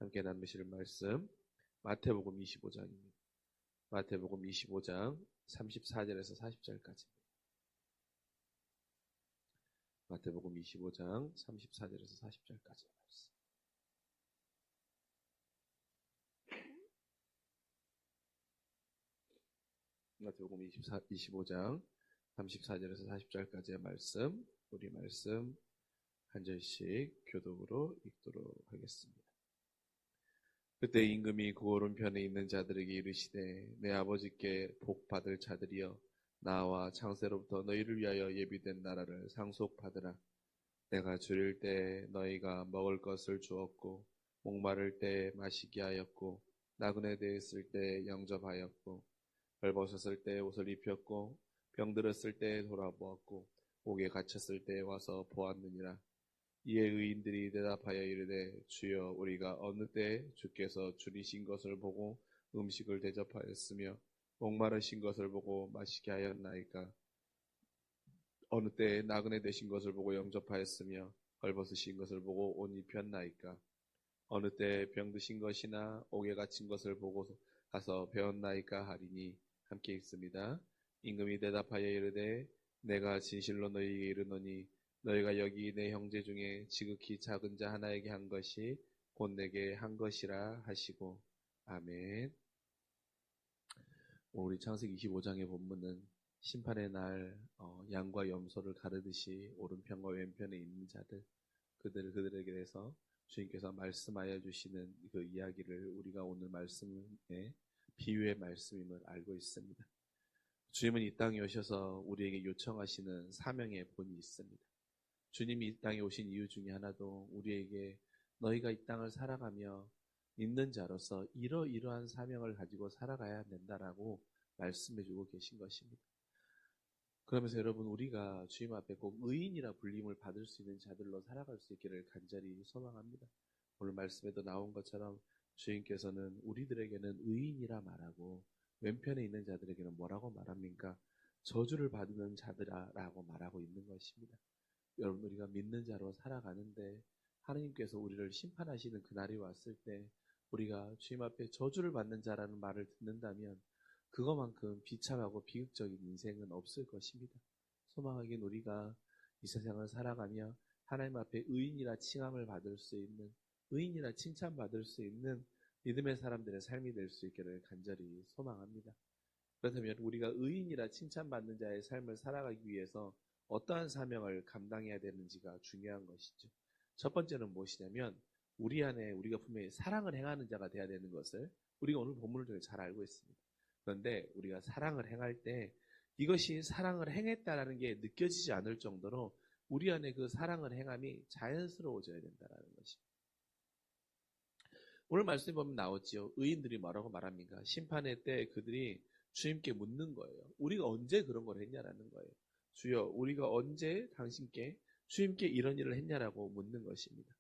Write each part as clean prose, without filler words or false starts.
함께 나누실 말씀 마태복음 25장입니다. 마태복음 25장 34절에서 40절까지입니다. 마태복음 25장 34절에서 40절까지 말씀. 마태복음 25장 34절에서 40절까지의 말씀, 우리 말씀 한 절씩 교독으로 읽도록 하겠습니다. 그때 임금이 그 오른편에 있는 자들에게 이르시되 내 아버지께 복 받을 자들이여 나와 창세로부터 너희를 위하여 예비된 나라를 상속받으라. 내가 줄일 때 너희가 먹을 것을 주었고 목마를 때 마시게 하였고 나그네 되었을 때 영접하였고 벌벗었을 때 옷을 입혔고 병들었을 때 돌아보았고 옥에 갇혔을 때 와서 보았느니라. 이에 의인들이 대답하여 이르되 주여 우리가 어느 때 주께서 줄이신 것을 보고 음식을 대접하였으며 목마르신 것을 보고 마시게 하였나이까. 어느 때 나그네 되신 것을 보고 영접하였으며 벌벗으신 것을 보고 옷 입혔나이까. 어느 때 병드신 것이나 옥에 갇힌 것을 보고 가서 배웠나이까 하리니. 함께 읽습니다. 임금이 대답하여 이르되 내가 진실로 너희에게 이르노니 너희가 여기 내 형제 중에 지극히 작은 자 하나에게 한 것이 곧 내게 한 것이라 하시고. 아멘. 우리 창세기 25장의 본문은 심판의 날 양과 염소를 가르듯이 오른편과 왼편에 있는 자들, 그들에게 대해서 주님께서 말씀하여 주시는 그 이야기를 우리가 오늘 말씀의 비유의 말씀임을 알고 있습니다. 주님은 이 땅에 오셔서 우리에게 요청하시는 사명의 본이 있습니다. 주님이 이 땅에 오신 이유 중에 하나도 우리에게 너희가 이 땅을 살아가며 믿는 자로서 이러이러한 사명을 가지고 살아가야 된다라고 말씀해주고 계신 것입니다. 그러면서 여러분, 우리가 주님 앞에 꼭 의인이라 불림을 받을 수 있는 자들로 살아갈 수 있기를 간절히 소망합니다. 오늘 말씀에도 나온 것처럼 주님께서는 우리들에게는 의인이라 말하고 왼편에 있는 자들에게는 뭐라고 말합니까? 저주를 받는 자들아라고 말하고 있는 것입니다. 여러분, 우리가 믿는 자로 살아가는데 하나님께서 우리를 심판하시는 그날이 왔을 때 우리가 주님 앞에 저주를 받는 자라는 말을 듣는다면 그것만큼 비참하고 비극적인 인생은 없을 것입니다. 소망하긴 우리가 이 세상을 살아가며 하나님 앞에 의인이라 칭함을 받을 수 있는, 의인이라 칭찬받을 수 있는 믿음의 사람들의 삶이 될 수 있기를 간절히 소망합니다. 그렇다면 우리가 의인이라 칭찬받는 자의 삶을 살아가기 위해서 어떠한 사명을 감당해야 되는지가 중요한 것이죠. 첫 번째는 무엇이냐면 우리 안에 우리가 분명히 사랑을 행하는 자가 되어야 되는 것을 우리가 오늘 본문을 통해 잘 알고 있습니다. 그런데 우리가 사랑을 행할 때 이것이 사랑을 행했다라는 게 느껴지지 않을 정도로 우리 안에 그 사랑을 행함이 자연스러워져야 된다는 것입니다. 오늘 말씀에 보면 나오지요. 의인들이 뭐라고 말합니까? 심판의 때 그들이 주님께 묻는 거예요. 우리가 언제 그런 걸 했냐라는 거예요. 주여, 우리가 언제 당신께 주님께 이런 일을 했냐라고 묻는 것입니다.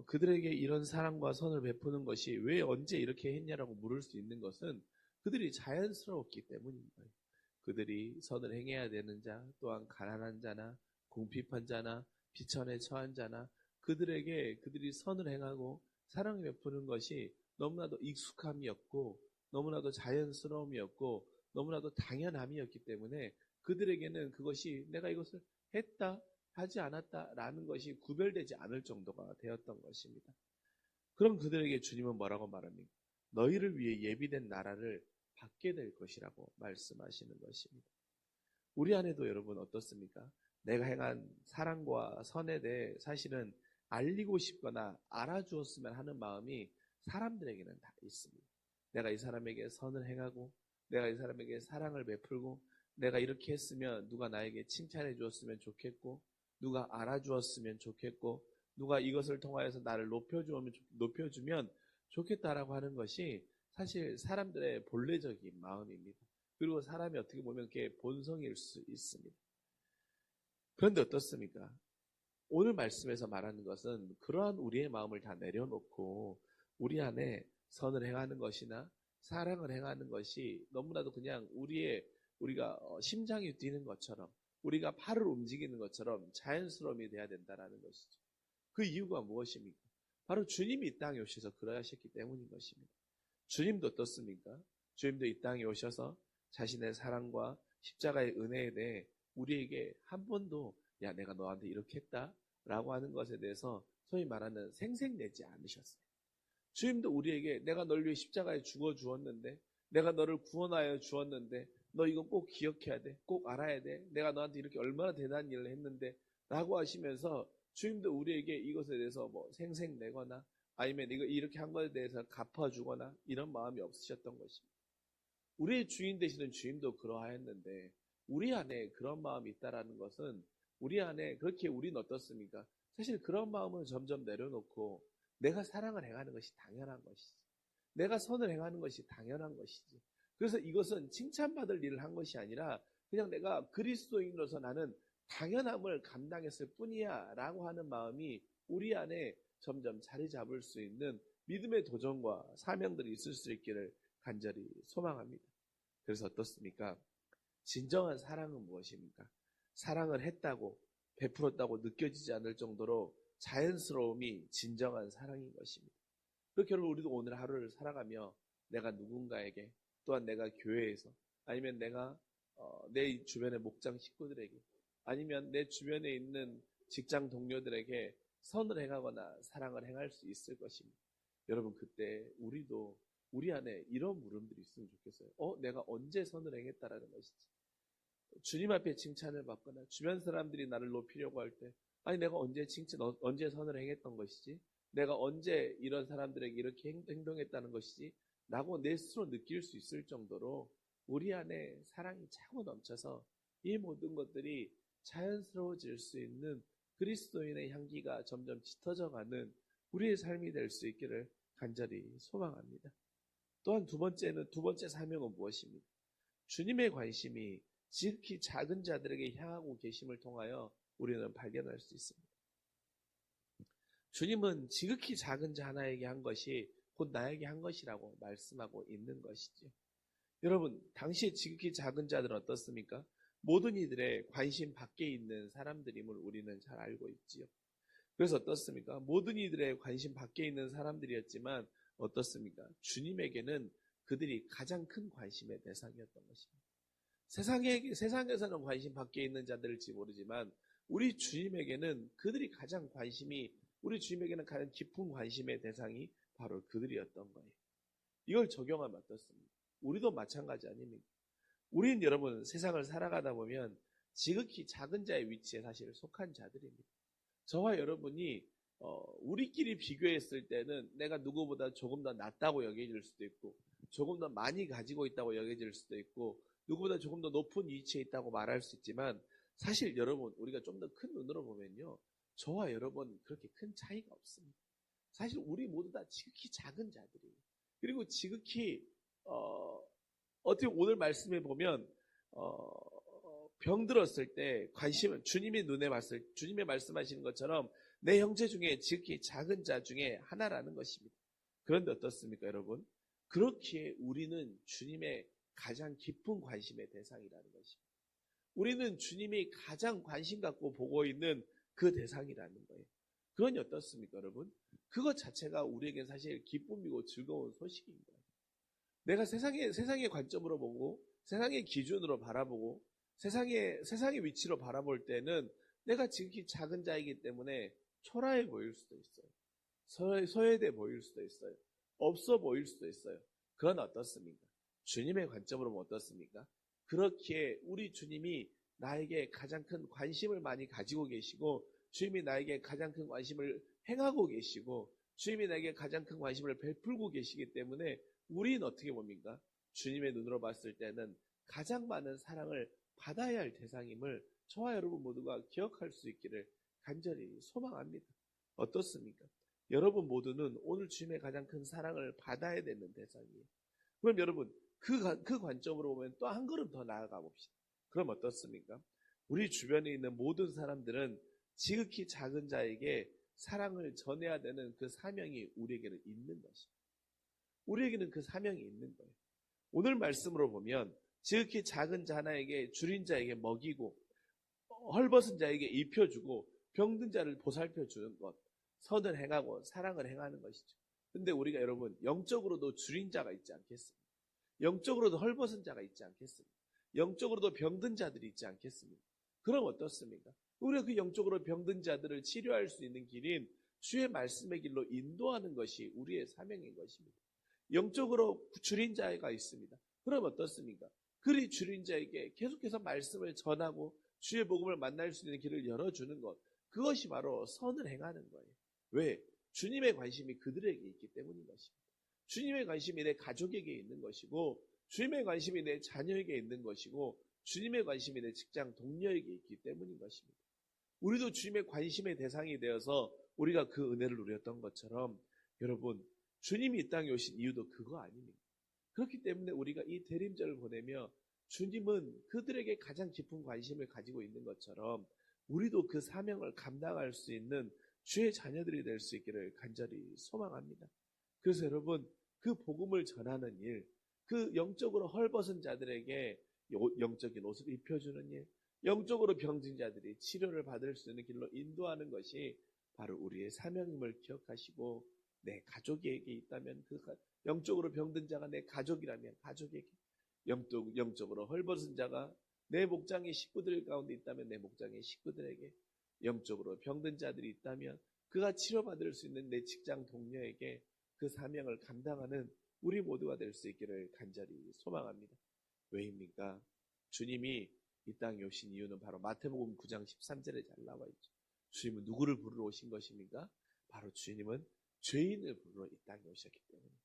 그들에게 이런 사랑과 선을 베푸는 것이 왜 언제 이렇게 했냐라고 물을 수 있는 것은 그들이 자연스러웠기 때문인 거예요. 그들이 선을 행해야 되는 자, 또한 가난한 자나 궁핍한 자나 비천에 처한 자나 그들에게 그들이 선을 행하고 사랑을 베푸는 것이 너무나도 익숙함이었고 너무나도 자연스러움이었고 너무나도 당연함이었기 때문에 그들에게는 그것이 내가 이것을 했다 하지 않았다라는 것이 구별되지 않을 정도가 되었던 것입니다. 그럼 그들에게 주님은 뭐라고 말합니까? 너희를 위해 예비된 나라를 받게 될 것이라고 말씀하시는 것입니다. 우리 안에도 여러분 어떻습니까? 내가 행한 사랑과 선에 대해 사실은 알리고 싶거나 알아주었으면 하는 마음이 사람들에게는 다 있습니다. 내가 이 사람에게 선을 행하고 내가 이 사람에게 사랑을 베풀고 내가 이렇게 했으면 누가 나에게 칭찬해 주었으면 좋겠고 누가 알아주었으면 좋겠고 누가 이것을 통하여서 나를 높여주면 좋겠다라고 하는 것이 사실 사람들의 본래적인 마음입니다. 그리고 사람이 어떻게 보면 그게 본성일 수 있습니다. 그런데 어떻습니까? 오늘 말씀에서 말하는 것은 그러한 우리의 마음을 다 내려놓고 우리 안에 선을 행하는 것이나 사랑을 행하는 것이 너무나도 그냥 우리가 심장이 뛰는 것처럼 우리가 팔을 움직이는 것처럼 자연스러움이 돼야 된다는 것이죠. 그 이유가 무엇입니까? 바로 주님이 이 땅에 오셔서 그러하셨기 때문인 것입니다. 주님도 어떻습니까? 주님도 이 땅에 오셔서 자신의 사랑과 십자가의 은혜에 대해 우리에게 한 번도 야 내가 너한테 이렇게 했다 라고 하는 것에 대해서 소위 말하는 생색내지 않으셨어요. 주님도 우리에게 내가 널 위해 십자가에 죽어 주었는데, 내가 너를 구원하여 주었는데 너 이거 꼭 기억해야 돼, 꼭 알아야 돼, 내가 너한테 이렇게 얼마나 대단한 일을 했는데 라고 하시면서 주님도 우리에게 이것에 대해서 뭐 생색내거나 아니면 이거 이렇게 한 것에 대해서 갚아주거나 이런 마음이 없으셨던 것입니다. 우리의 주인 되시는 주님도 그러하였는데 우리 안에 그런 마음이 있다라는 것은 우리 안에 그렇게 우리는 어떻습니까? 사실 그런 마음을 점점 내려놓고 내가 사랑을 행하는 것이 당연한 것이지, 내가 선을 행하는 것이 당연한 것이지, 그래서 이것은 칭찬받을 일을 한 것이 아니라 그냥 내가 그리스도인으로서 나는 당연함을 감당했을 뿐이야 라고 하는 마음이 우리 안에 점점 자리 잡을 수 있는 믿음의 도전과 사명들이 있을 수 있기를 간절히 소망합니다. 그래서 어떻습니까? 진정한 사랑은 무엇입니까? 사랑을 했다고 베풀었다고 느껴지지 않을 정도로 자연스러움이 진정한 사랑인 것입니다. 그렇게 우리도 오늘 하루를 살아가며 내가 누군가에게, 또한 내가 교회에서, 아니면 내가 내 주변의 목장 식구들에게, 아니면 내 주변에 있는 직장 동료들에게 선을 행하거나 사랑을 행할 수 있을 것입니다. 여러분, 그때 우리도 우리 안에 이런 물음들이 있으면 좋겠어요. 내가 언제 선을 행했다라는 것이지. 주님 앞에 칭찬을 받거나 주변 사람들이 나를 높이려고 할 때, 아니 내가 언제 언제 선을 행했던 것이지, 내가 언제 이런 사람들에게 이렇게 행동했다는 것이지 라고 내 스스로 느낄 수 있을 정도로 우리 안에 사랑이 차고 넘쳐서 이 모든 것들이 자연스러워질 수 있는 그리스도인의 향기가 점점 짙어져 가는 우리의 삶이 될 수 있기를 간절히 소망합니다. 또한 두 번째 사명은 무엇입니까? 주님의 관심이 지극히 작은 자들에게 향하고 계심을 통하여 우리는 발견할 수 있습니다. 주님은 지극히 작은 자 하나에게 한 것이 곧 나에게 한 것이라고 말씀하고 있는 것이죠. 여러분, 당시에 지극히 작은 자들은 어떻습니까? 모든 이들의 관심 밖에 있는 사람들임을 우리는 잘 알고 있지요. 그래서 어떻습니까? 모든 이들의 관심 밖에 있는 사람들이었지만 어떻습니까? 주님에게는 그들이 가장 큰 관심의 대상이었던 것입니다. 세상에서는 관심 밖에 있는 자들일지 모르지만 우리 주님에게는 우리 주님에게는 가장 깊은 관심의 대상이 바로 그들이었던 거예요. 이걸 적용하면 어떻습니까? 우리도 마찬가지 아닙니까? 우리는 여러분 세상을 살아가다 보면 지극히 작은 자의 위치에 사실 속한 자들입니다. 저와 여러분이 우리끼리 비교했을 때는 내가 누구보다 조금 더 낫다고 여겨질 수도 있고, 조금 더 많이 가지고 있다고 여겨질 수도 있고, 누구보다 조금 더 높은 위치에 있다고 말할 수 있지만, 사실 여러분 우리가 좀 더 큰 눈으로 보면요, 저와 여러분 그렇게 큰 차이가 없습니다. 사실 우리 모두 다 지극히 작은 자들이에요. 그리고 지극히 어떻게 오늘 말씀에 보면 병들었을 때 관심은 주님의 눈에 봤을 주님의 말씀하시는 것처럼 내 형제 중에 지극히 작은 자 중에 하나라는 것입니다. 그런데 어떻습니까, 여러분? 그렇기에 우리는 주님의 가장 깊은 관심의 대상이라는 것입니다. 우리는 주님이 가장 관심 갖고 보고 있는 그 대상이라는 거예요. 그러니 어떻습니까, 여러분? 그것 자체가 우리에게 사실 기쁨이고 즐거운 소식인 거예요. 내가 세상의 관점으로 보고, 세상의 기준으로 바라보고, 세상의 위치로 바라볼 때는 내가 지극히 작은 자이기 때문에 초라해 보일 수도 있어요. 소외돼 보일 수도 있어요. 없어 보일 수도 있어요. 그건 어떻습니까? 주님의 관점으로 보면 어떻습니까? 그렇기에 우리 주님이 나에게 가장 큰 관심을 많이 가지고 계시고, 주님이 나에게 가장 큰 관심을 행하고 계시고, 주님이 나에게 가장 큰 관심을 베풀고 계시기 때문에 우리는 어떻게 봅니까? 주님의 눈으로 봤을 때는 가장 많은 사랑을 받아야 할 대상임을 저와 여러분 모두가 기억할 수 있기를 간절히 소망합니다. 어떻습니까? 여러분 모두는 오늘 주님의 가장 큰 사랑을 받아야 되는 대상이에요. 그럼 여러분 그 관점으로 보면 또 한 걸음 더 나아가 봅시다. 그럼 어떻습니까? 우리 주변에 있는 모든 사람들은 지극히 작은 자에게 사랑을 전해야 되는 그 사명이 우리에게는 있는 것입니다. 우리에게는 그 사명이 있는 거예요. 오늘 말씀으로 보면 지극히 작은 자 하나에게 줄인 자에게 먹이고 헐벗은 자에게 입혀주고 병든 자를 보살펴주는 것, 선을 행하고 사랑을 행하는 것이죠. 근데 우리가 여러분 영적으로도 줄인 자가 있지 않겠습니까? 영적으로도 헐벗은 자가 있지 않겠습니까? 영적으로도 병든 자들이 있지 않겠습니까? 그럼 어떻습니까? 우리가 그 영적으로 병든 자들을 치료할 수 있는 길인 주의 말씀의 길로 인도하는 것이 우리의 사명인 것입니다. 영적으로 줄인 자가 있습니다. 그럼 어떻습니까? 그리 줄인 자에게 계속해서 말씀을 전하고 주의 복음을 만날 수 있는 길을 열어주는 것, 그것이 바로 선을 행하는 거예요. 왜? 주님의 관심이 그들에게 있기 때문인 것입니다. 주님의 관심이 내 가족에게 있는 것이고, 주님의 관심이 내 자녀에게 있는 것이고, 주님의 관심이 내 직장 동료에게 있기 때문인 것입니다. 우리도 주님의 관심의 대상이 되어서 우리가 그 은혜를 누렸던 것처럼, 여러분, 주님이 이 땅에 오신 이유도 그거 아닙니까? 그렇기 때문에 우리가 이 대림절을 보내며 주님은 그들에게 가장 깊은 관심을 가지고 있는 것처럼 우리도 그 사명을 감당할 수 있는 주의 자녀들이 될 수 있기를 간절히 소망합니다. 그래서 여러분, 그 복음을 전하는 일, 그 영적으로 헐벗은 자들에게 영적인 옷을 입혀주는 일, 영적으로 병든 자들이 치료를 받을 수 있는 길로 인도하는 것이 바로 우리의 사명임을 기억하시고, 내 가족에게 있다면 그 영적으로 병든 자가 내 가족이라면 가족에게, 영적으로 헐벗은 자가 내 목장의 식구들 가운데 있다면 내 목장의 식구들에게, 영적으로 병든 자들이 있다면 그가 치료받을 수 있는 내 직장 동료에게 그 사명을 감당하는 우리 모두가 될 수 있기를 간절히 소망합니다. 왜입니까? 주님이 이 땅에 오신 이유는 바로 마태복음 9장 13절에 잘 나와 있죠. 주님은 누구를 부르러 오신 것입니까? 바로 주님은 죄인을 부르러 이 땅에 오셨기 때문입니다.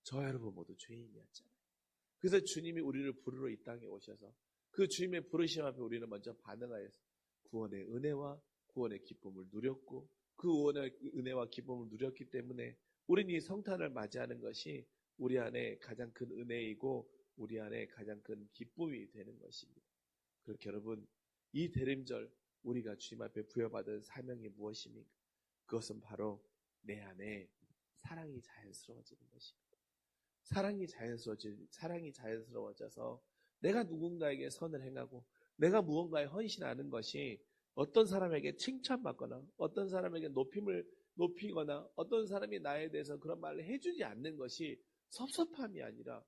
저와 여러분 모두 죄인이었잖아요. 그래서 주님이 우리를 부르러 이 땅에 오셔서 그 주님의 부르심 앞에 우리는 먼저 반응하여서 구원의 은혜와 구원의 기쁨을 누렸고, 그 구원의 은혜와 기쁨을 누렸기 때문에 우리는 이 성탄을 맞이하는 것이 우리 안에 가장 큰 은혜이고 우리 안에 가장 큰 기쁨이 되는 것입니다. 그렇게 여러분, 이 대림절 우리가 주님 앞에 부여받은 사명이 무엇입니까? 그것은 바로 내 안에 사랑이 자연스러워지는 것입니다. 사랑이 자연스러워져서 내가 누군가에게 선을 행하고 내가 무언가에 헌신하는 것이 어떤 사람에게 칭찬받거나 어떤 사람에게 높이거나 어떤 사람이 나에 대해서 그런 말을 해주지 않는 것이 섭섭함이 아니라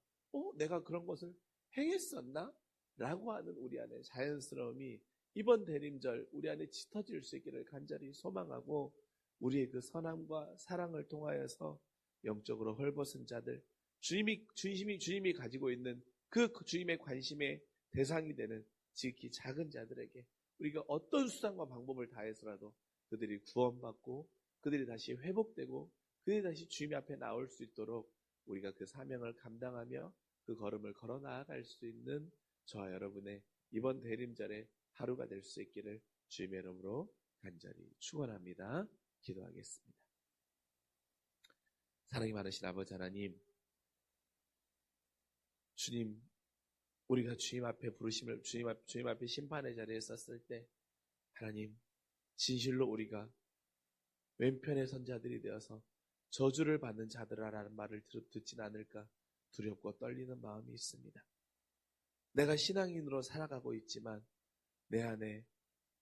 내가 그런 것을 행했었나? 라고 하는 우리 안에 자연스러움이 이번 대림절 우리 안에 짙어질 수 있기를 간절히 소망하고, 우리의 그 선함과 사랑을 통하여서 영적으로 헐벗은 자들, 주님이 가지고 있는 그 주님의 관심의 대상이 되는 지극히 작은 자들에게 우리가 어떤 수단과 방법을 다해서라도 그들이 구원받고 그들이 다시 회복되고 그들이 다시 주님 앞에 나올 수 있도록 우리가 그 사명을 감당하며 그 걸음을 걸어 나아갈 수 있는 저와 여러분의 이번 대림절의 하루가 될 수 있기를 주님의 이름으로 간절히 축원합니다. 기도하겠습니다. 사랑이 많으신 아버지 하나님, 주님, 우리가 주님 앞에 부르심을 주님 앞에 심판의 자리에 섰을 때 하나님, 진실로 우리가 왼편의 선자들이 되어서 저주를 받는 자들아라는 말을 듣진 않을까 두렵고 떨리는 마음이 있습니다. 내가 신앙인으로 살아가고 있지만 내 안에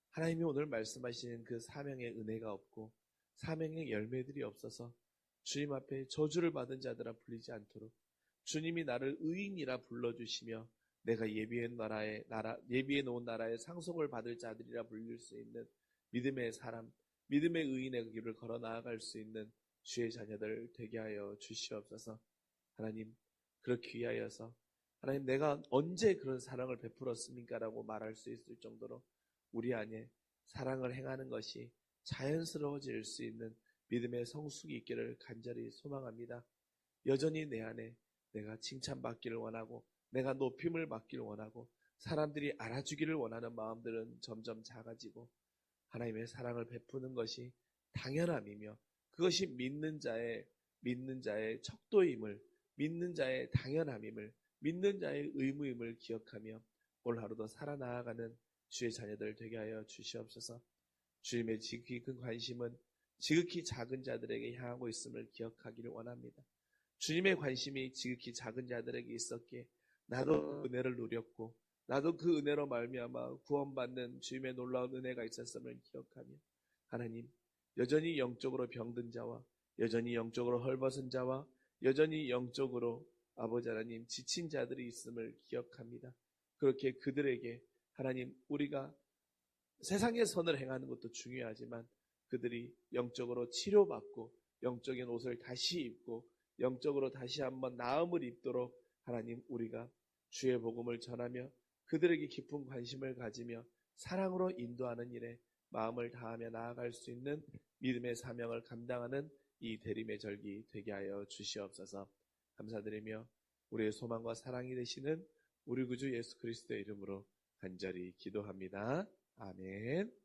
하나님이 오늘 말씀하시는 그 사명의 은혜가 없고 사명의 열매들이 없어서 주님 앞에 저주를 받은 자들아 불리지 않도록 주님이 나를 의인이라 불러주시며 내가 예비해 놓은 나라의 상속을 받을 자들이라 불릴 수 있는 믿음의 사람, 믿음의 의인의 길을 걸어 나아갈 수 있는 주의 자녀들 되게 하여 주시옵소서. 하나님, 그렇게 위하여서 하나님, 내가 언제 그런 사랑을 베풀었습니까? 라고 말할 수 있을 정도로 우리 안에 사랑을 행하는 것이 자연스러워질 수 있는 믿음의 성숙이 있기를 간절히 소망합니다. 여전히 내 안에 내가 칭찬받기를 원하고 내가 높임을 받기를 원하고 사람들이 알아주기를 원하는 마음들은 점점 작아지고 하나님의 사랑을 베푸는 것이 당연함이며 그것이 믿는 자의 척도임을, 믿는 자의 당연함임을, 믿는 자의 의무임을 기억하며 오늘 하루도 살아나아가는 주의 자녀들 되게 하여 주시옵소서. 주님의 지극히 큰 관심은 지극히 작은 자들에게 향하고 있음을 기억하기를 원합니다. 주님의 관심이 지극히 작은 자들에게 있었기에 나도 은혜를 누렸고 나도 그 은혜로 말미암아 구원받는 주님의 놀라운 은혜가 있었음을 기억하며 하나님, 여전히 영적으로 병든 자와 여전히 영적으로 헐벗은 자와 여전히 영적으로 아버지 하나님 지친 자들이 있음을 기억합니다. 그렇게 그들에게 하나님 우리가 세상의 선을 행하는 것도 중요하지만 그들이 영적으로 치료받고 영적인 옷을 다시 입고 영적으로 다시 한번 나음을 입도록 하나님 우리가 주의 복음을 전하며 그들에게 깊은 관심을 가지며 사랑으로 인도하는 일에 마음을 다하며 나아갈 수 있는 믿음의 사명을 감당하는 이 대림의 절기 되게 하여 주시옵소서. 감사드리며 우리의 소망과 사랑이 되시는 우리 구주 예수 그리스도의 이름으로 간절히 기도합니다. 아멘.